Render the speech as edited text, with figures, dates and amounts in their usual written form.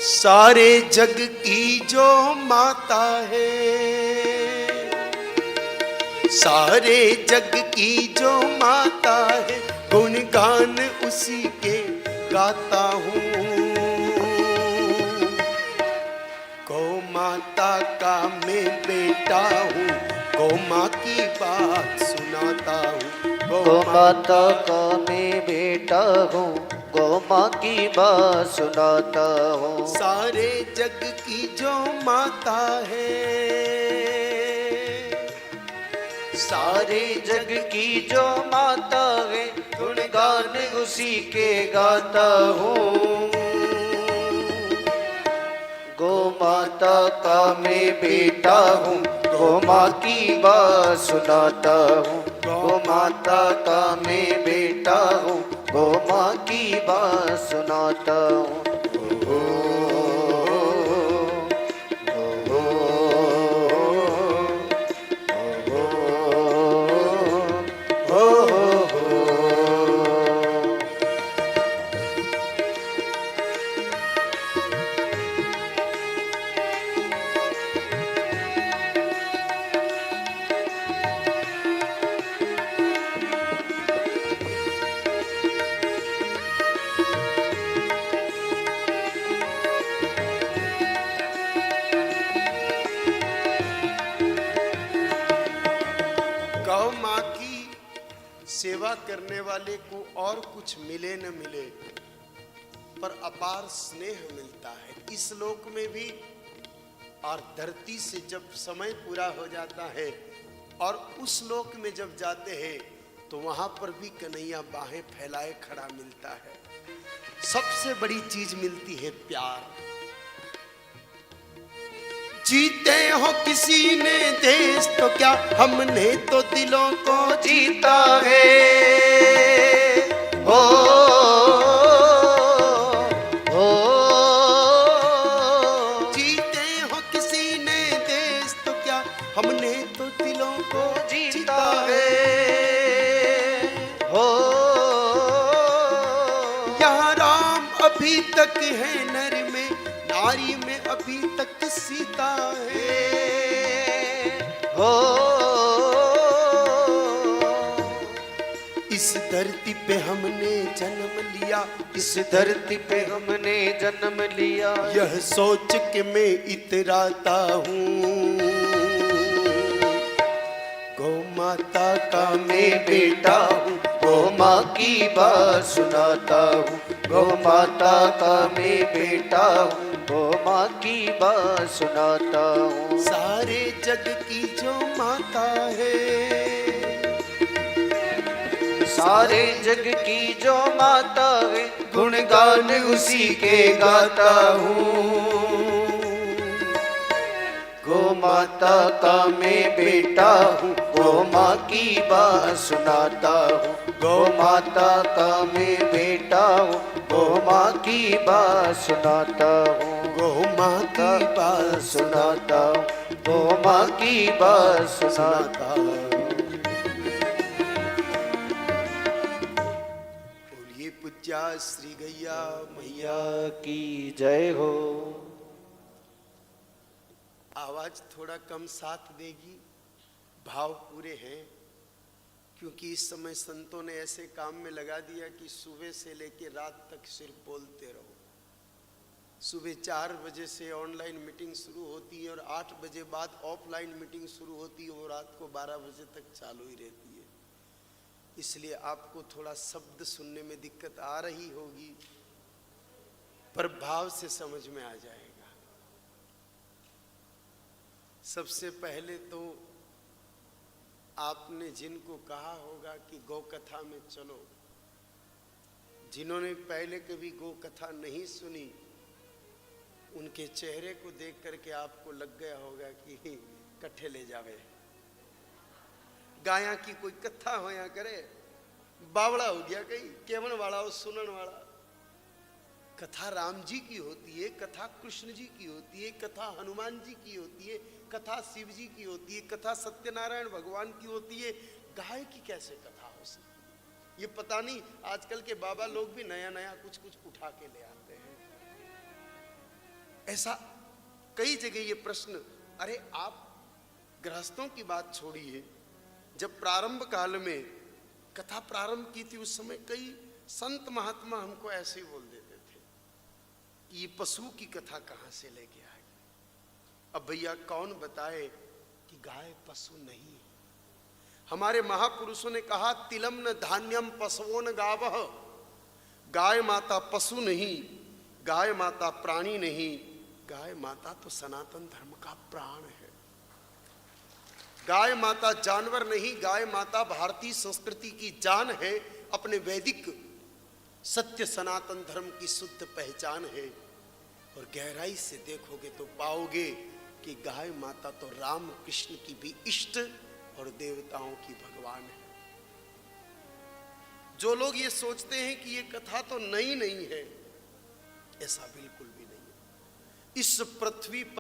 सारे जग की जो माता है, सारे जग की जो माता है, गुणगान उसी के गाता हूँ। गौ माता का मैं बेटा हूँ, गौ माँ की बात सुनाता हूँ। गौ माता का मैं बेटा हूँ, गौ माँ की बात सुनाता हूँ। सारे जग की जो माता है, सारे जग की जो माता है, गुणगान उसी के गाता हूँ। गौ माता का मैं बेटा हूँ, गौ माँ की बात सुनाता हूँ। गौ माता का मैं बेटा हूँ, गौ माँ की बात सुनाता हूँ। गौ माँ की सेवा करने वाले को और कुछ मिले न मिले, पर अपार स्नेह मिलता है इस लोक में भी। और धरती से जब समय पूरा हो जाता है और उस लोक में जब जाते हैं तो वहां पर भी कन्हैया बाहें फैलाए खड़ा मिलता है। सबसे बड़ी चीज मिलती है प्यार। जीते हो किसी ने देश तो क्या, हमने तो दिलों को जीता है। हो जीते हो किसी ने देश तो क्या, हमने तो दिलों को जीता है। हो यहाँ राम अभी तक है नर में, नारी में अभी तक सीता है। हो इस धरती पे हमने जन्म लिया, इस धरती पे हमने जन्म लिया, यह सोच के मैं इतराता हूँ। गौ माता का मैं बेटा हूँ, गौ माँ की बात सुनाता हूँ। गौ माता का मैं बेटा हूँ, गौ माँ की बात सुनाता हूँ। सारे जग की जो माता है, सारे जग की जो माता है, गुणगान उसी के गाता हूँ। गौ माता का मैं बेटा हूँ, गौ माँ की बात सुनाता हूँ। गौ माता का मैं बेटा हूँ, गौ माँ की बात सुनाता हूँ। गौ माँ की बात सुनाता हूँ, गौ माँ की बात सुनाता हूँ। बोलिए पूज्या श्री गैया मैया मैया की जय हो। आवाज थोड़ा कम साथ देगी, भाव पूरे हैं, क्योंकि इस समय संतों ने ऐसे काम में लगा दिया कि सुबह से लेकर रात तक सिर्फ बोलते रहो। सुबह 4 बजे से ऑनलाइन मीटिंग शुरू होती है और 8 बजे बाद ऑफलाइन मीटिंग शुरू होती है, वो रात को 12 बजे तक चालू ही रहती है। इसलिए आपको थोड़ा शब्द सुनने में दिक्कत आ रही होगी, पर भाव से समझ में आ जाएगा। सबसे पहले तो आपने जिनको कहा होगा कि गौ कथा में चलो, जिन्होंने पहले कभी गौ कथा नहीं सुनी, उनके चेहरे को देख करके आपको लग गया होगा कि कट्ठे ले जावे, गाया की कोई कथा होया करे, बावड़ा हो गया कहीं, केवन वाला हो सुनन वाला। कथा राम जी की होती है, कथा कृष्ण जी की होती है, कथा हनुमान जी की होती है, कथा शिव जी की होती है, कथा सत्यनारायण भगवान की होती है। गाय की कैसे कथा हो सकती? ये पता नहीं, आजकल के बाबा लोग भी नया नया कुछ कुछ उठा के ले आते हैं। ऐसा कई जगह ये प्रश्न, अरे आप गृहस्थों की बात छोड़िए, जब प्रारंभ काल में कथा प्रारंभ की थी उस समय कई संत महात्मा हमको ऐसे ही बोल देते थे कि ये पशु की कथा कहां से लेके आ गए। अब भैया कौन बताए कि गाय पशु नहीं है। हमारे महापुरुषों ने कहा तिलम न धान्यम पशुओं न गावह, गाय माता पशु नहीं, गाय माता प्राणी नहीं, गाय माता तो सनातन धर्म का प्राण है। गाय माता जानवर नहीं, गाय माता भारतीय संस्कृति की जान है, अपने वैदिक सत्य सनातन धर्म की शुद्ध पहचान है। और गहराई से देखोगे तो पाओगे कि गाय माता तो राम कृष्ण की भी इष्ट और देवताओं की भगवान है। जो लोग ये सोचते हैं कि ये कथा तो नई नहीं है, ऐसा बिल्कुल भी नहीं है। इस पृथ्वी पर